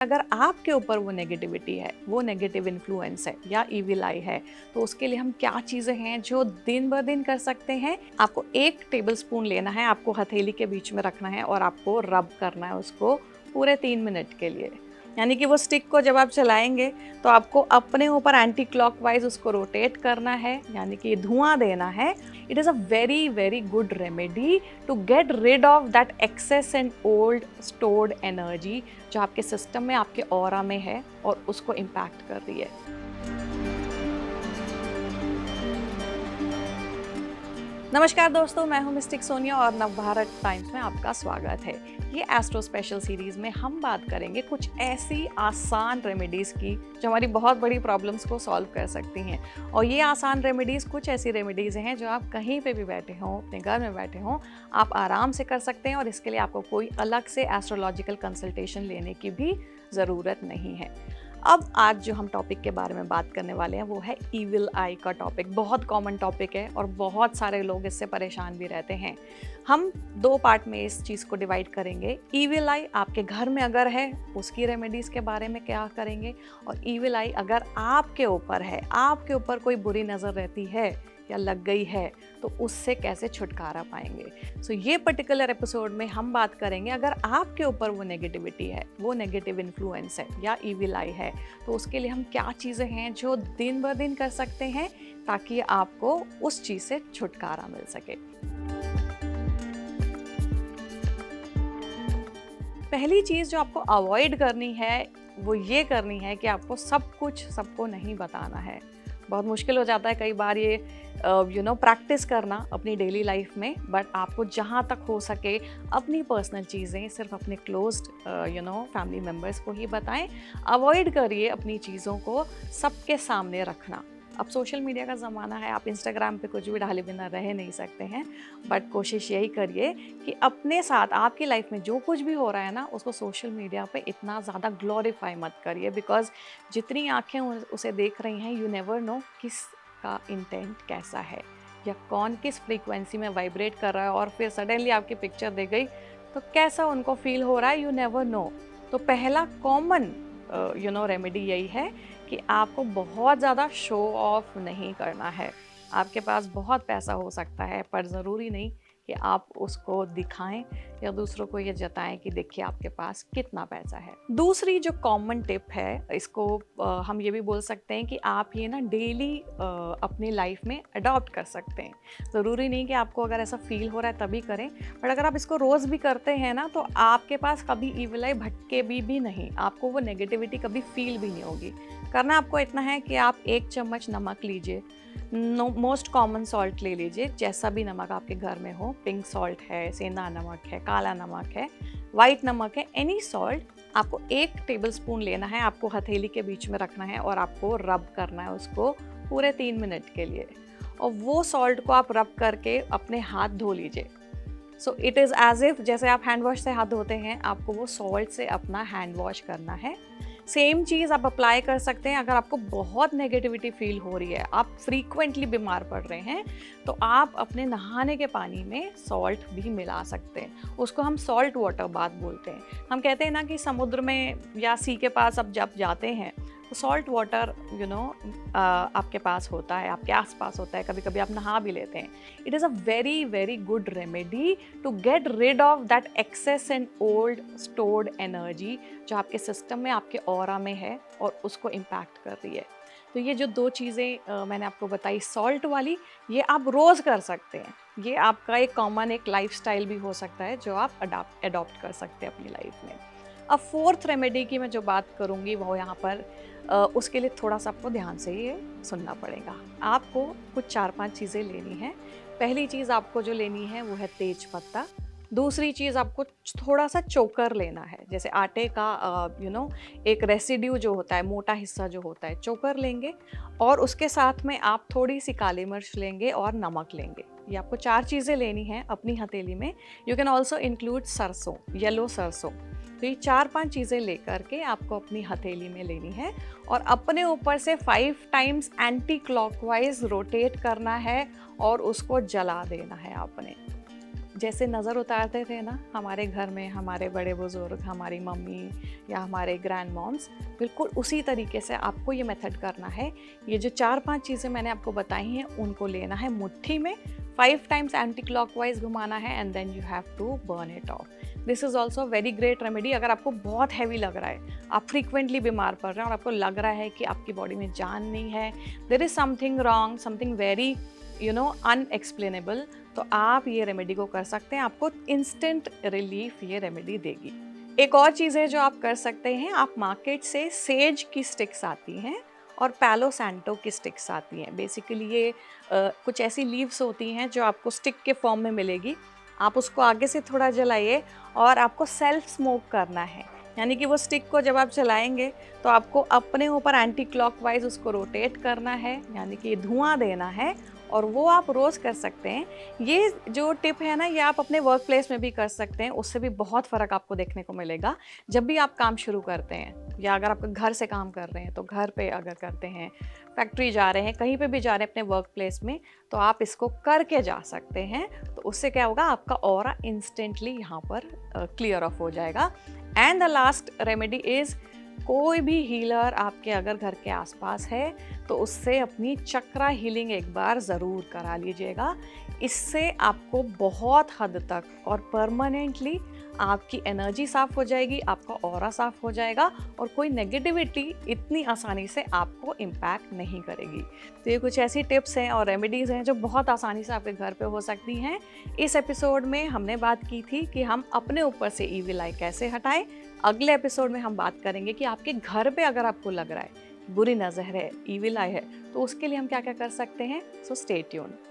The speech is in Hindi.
अगर आपके ऊपर वो नेगेटिविटी है, वो नेगेटिव इन्फ्लुएंस है या इविल आई है, तो उसके लिए हम क्या चीज़ें हैं जो दिन ब दिन कर सकते हैं। आपको 1 टेबलस्पून लेना है, आपको हथेली के बीच में रखना है और आपको रब करना है उसको पूरे 3 मिनट के लिए। यानी कि वो स्टिक को जब आप चलाएंगे तो आपको अपने ऊपर एंटी क्लॉकवाइज उसको रोटेट करना है, यानी कि धुआं देना है। It is a very very good remedy to get rid of that excess and old stored energy जो आपके सिस्टम में, आपके ऑरा में है और उसको इम्पैक्ट कर रही है। नमस्कार दोस्तों, मैं हूं मिस्टिक सोनिया और नवभारत टाइम्स में आपका स्वागत है। ये एस्ट्रो स्पेशल सीरीज में हम बात करेंगे कुछ ऐसी आसान रेमेडीज़ की जो हमारी बहुत बड़ी प्रॉब्लम्स को सॉल्व कर सकती हैं। और ये आसान रेमेडीज़ कुछ ऐसी रेमेडीज़ हैं जो आप कहीं पे भी बैठे हों, अपने घर में बैठे हों, आप आराम से कर सकते हैं और इसके लिए आपको कोई अलग से एस्ट्रोलॉजिकल कंसल्टेशन लेने की भी ज़रूरत नहीं है। अब आज जो हम टॉपिक के बारे में बात करने वाले हैं वो है ईविल आई का टॉपिक। बहुत कॉमन टॉपिक है और बहुत सारे लोग इससे परेशान भी रहते हैं। हम 2 पार्ट में इस चीज़ को डिवाइड करेंगे। ईविल आई आपके घर में अगर है उसकी रेमेडीज़ के बारे में क्या करेंगे, और ईविल आई अगर आपके ऊपर है, आपके ऊपर कोई बुरी नज़र रहती है या लग गई है, तो उससे कैसे छुटकारा पाएंगे। सो ये पर्टिकुलर एपिसोड में हम बात करेंगे अगर आपके ऊपर वो नेगेटिविटी है, वो नेगेटिव इन्फ्लुएंस है या ईविल आई है, तो उसके लिए हम क्या चीज़ें हैं जो दिन ब दिन कर सकते हैं ताकि आपको उस चीज़ से छुटकारा मिल सके। पहली चीज़ जो आपको अवॉइड करनी है वो ये करनी है कि आपको सब कुछ सबको नहीं बताना है। बहुत मुश्किल हो जाता है कई बार ये प्रैक्टिस करना अपनी डेली लाइफ में, बट आपको जहाँ तक हो सके अपनी पर्सनल चीज़ें सिर्फ अपने क्लोज्ड फैमिली मेम्बर्स को ही बताएं। अवॉइड करिए अपनी चीज़ों को सबके सामने रखना। अब सोशल मीडिया का ज़माना है, आप इंस्टाग्राम पे कुछ भी डाले बिना रह नहीं सकते हैं, बट कोशिश यही करिए कि अपने साथ आपकी लाइफ में जो कुछ भी हो रहा है ना, उसको सोशल मीडिया पे इतना ज़्यादा ग्लोरीफाई मत करिए, बिकॉज जितनी आंखें उसे देख रही हैं, यू नेवर नो किसका इंटेंट कैसा है या कौन किस फ्रीक्वेंसी में वाइब्रेट कर रहा है, और फिर सडनली आपकी पिक्चर दे गई तो कैसा उनको फील हो रहा है, यू नेवर नो। तो पहला कॉमन रेमेडी यही है कि आपको बहुत ज़्यादा शो ऑफ नहीं करना है। आपके पास बहुत पैसा हो सकता है, पर ज़रूरी नहीं कि आप उसको दिखाएं या दूसरों को ये जताएं कि देखिए आपके पास कितना पैसा है। दूसरी जो कॉमन टिप है, इसको हम ये भी बोल सकते हैं कि आप ये ना डेली अपनी लाइफ में अडॉप्ट कर सकते हैं। ज़रूरी नहीं कि आपको अगर ऐसा फील हो रहा है तभी करें, बट अगर आप इसको रोज़ भी करते हैं ना, तो आपके पास कभी ईविल आई भटके भी नहीं, आपको वो नेगेटिविटी कभी फील भी नहीं होगी। करना आपको इतना है कि आप 1 चम्मच नमक लीजिए, मोस्ट कॉमन सॉल्ट ले लीजिए, जैसा भी नमक आपके घर में हो। पिंक सॉल्ट है, सेंधा नमक है, काला नमक है, वाइट नमक है, एनी सॉल्ट। आपको 1 टेबलस्पून लेना है, आपको हथेली के बीच में रखना है और आपको रब करना है उसको पूरे 3 मिनट के लिए। और वो सॉल्ट को आप रब करके अपने हाथ धो लीजिए। So it is as if जैसे आप हैंड वॉश से हाथ धोते हैं, आपको वो सॉल्ट से अपना हैंड वॉश करना है। सेम चीज़ आप अप्लाई कर सकते हैं अगर आपको बहुत नेगेटिविटी फील हो रही है, आप फ्रीक्वेंटली बीमार पड़ रहे हैं, तो आप अपने नहाने के पानी में सॉल्ट भी मिला सकते हैं। उसको हम सॉल्ट वाटर बाथ बोलते हैं। हम कहते हैं ना कि समुद्र में या सी के पास आप जब जाते हैं तो सॉल्ट वाटर आपके पास होता है, आपके आसपास होता है, कभी कभी आप नहा भी लेते हैं। It is a very very good remedy to get rid of that excess and old stored energy जो आपके सिस्टम में, आपके ऑरा में है और उसको इम्पैक्ट कर रही है। तो ये जो 2 चीज़ें मैंने आपको बताई सॉल्ट वाली, ये आप रोज़ कर सकते हैं। ये आपका एक कॉमन एक लाइफस्टाइल भी हो सकता है जो आप अडॉप्ट कर सकते हैं अपनी लाइफ में। अब 4th रेमेडी की मैं जो बात करूँगी वो यहाँ पर उसके लिए थोड़ा सा आपको ध्यान से ये सुनना पड़ेगा। आपको कुछ 4-5 चीज़ें लेनी है। पहली चीज़ आपको जो लेनी है वो है तेज पत्ता। दूसरी चीज़ आपको थोड़ा सा चोकर लेना है, जैसे आटे का एक रेसिड्यू जो होता है, मोटा हिस्सा जो होता है, चोकर लेंगे। और उसके साथ में आप थोड़ी सी काली मिर्च लेंगे और नमक लेंगे। ये आपको 4 चीज़ें लेनी हैं अपनी हथेली में। यू कैन ऑल्सो इंक्लूड सरसों, येलो सरसों। तो ये 4-5 चीज़ें लेकर के आपको अपनी हथेली में लेनी है और अपने ऊपर से 5 टाइम्स एंटी क्लॉकवाइज रोटेट करना है और उसको जला देना है आपने। जैसे नज़र उतारते थे ना हमारे घर में हमारे बड़े बुज़ुर्ग, हमारी मम्मी या हमारे ग्रैंड मॉम्स, बिल्कुल उसी तरीके से आपको ये मेथड करना है। ये जो 4-5 चीज़ें मैंने आपको बताई हैं उनको लेना है मुट्ठी में, 5 टाइम्स एंटी क्लॉकवाइज घुमाना है and then you have to burn it off. This is also very great remedy. अगर आपको बहुत हैवी लग रहा है, आप फ्रीक्वेंटली बीमार पड़ रहे हैं और आपको लग रहा है कि आपकी बॉडी में जान नहीं है, there is something wrong, something very unexplainable, तो आप ये रेमेडी को कर सकते हैं। आपको इंस्टेंट रिलीफ ये रेमेडी देगी। एक और चीज़ है जो आप कर सकते हैं, आप मार्केट से सेज की स्टिक्स आती हैं और पैलो सैंटो की स्टिक्स आती हैं। बेसिकली ये कुछ ऐसी लीव्स होती हैं जो आपको स्टिक के फॉर्म में मिलेगी। आप उसको आगे से थोड़ा जलाइए और आपको सेल्फ स्मोक करना है, यानी कि वो स्टिक को जब आप जलाएंगे तो आपको अपने ऊपर एंटी क्लॉकवाइज उसको रोटेट करना है, यानी कि धुआं देना है, और वो आप रोज़ कर सकते हैं। ये जो टिप है ना, ये आप अपने वर्क प्लेस में भी कर सकते हैं, उससे भी बहुत फ़र्क आपको देखने को मिलेगा। जब भी आप काम शुरू करते हैं या अगर आप घर से काम कर रहे हैं तो घर पे अगर करते हैं, फैक्ट्री जा रहे हैं, कहीं पे भी जा रहे हैं अपने वर्क प्लेस में, तो आप इसको करके जा सकते हैं। तो उससे क्या होगा, आपका ऑरा इंस्टेंटली यहाँ पर क्लियर ऑफ हो जाएगा। And the last remedy is, कोई भी हीलर आपके अगर घर के आसपास है तो उससे अपनी चक्रा हीलिंग एक बार ज़रूर करा लीजिएगा। इससे आपको बहुत हद तक और परमानेंटली आपकी एनर्जी साफ़ हो जाएगी, आपका ऑरा साफ़ हो जाएगा और कोई नेगेटिविटी इतनी आसानी से आपको इम्पैक्ट नहीं करेगी। तो ये कुछ ऐसी टिप्स हैं और रेमेडीज़ हैं जो बहुत आसानी से आपके घर पे हो सकती हैं। इस एपिसोड में हमने बात की थी कि हम अपने ऊपर से ईविल आई कैसे हटाएं। अगले एपिसोड में हम बात करेंगे कि आपके घर पे अगर आपको लग रहा है बुरी नज़र है, ईविल आई है, तो उसके लिए हम क्या क्या कर सकते हैं। So stay tuned.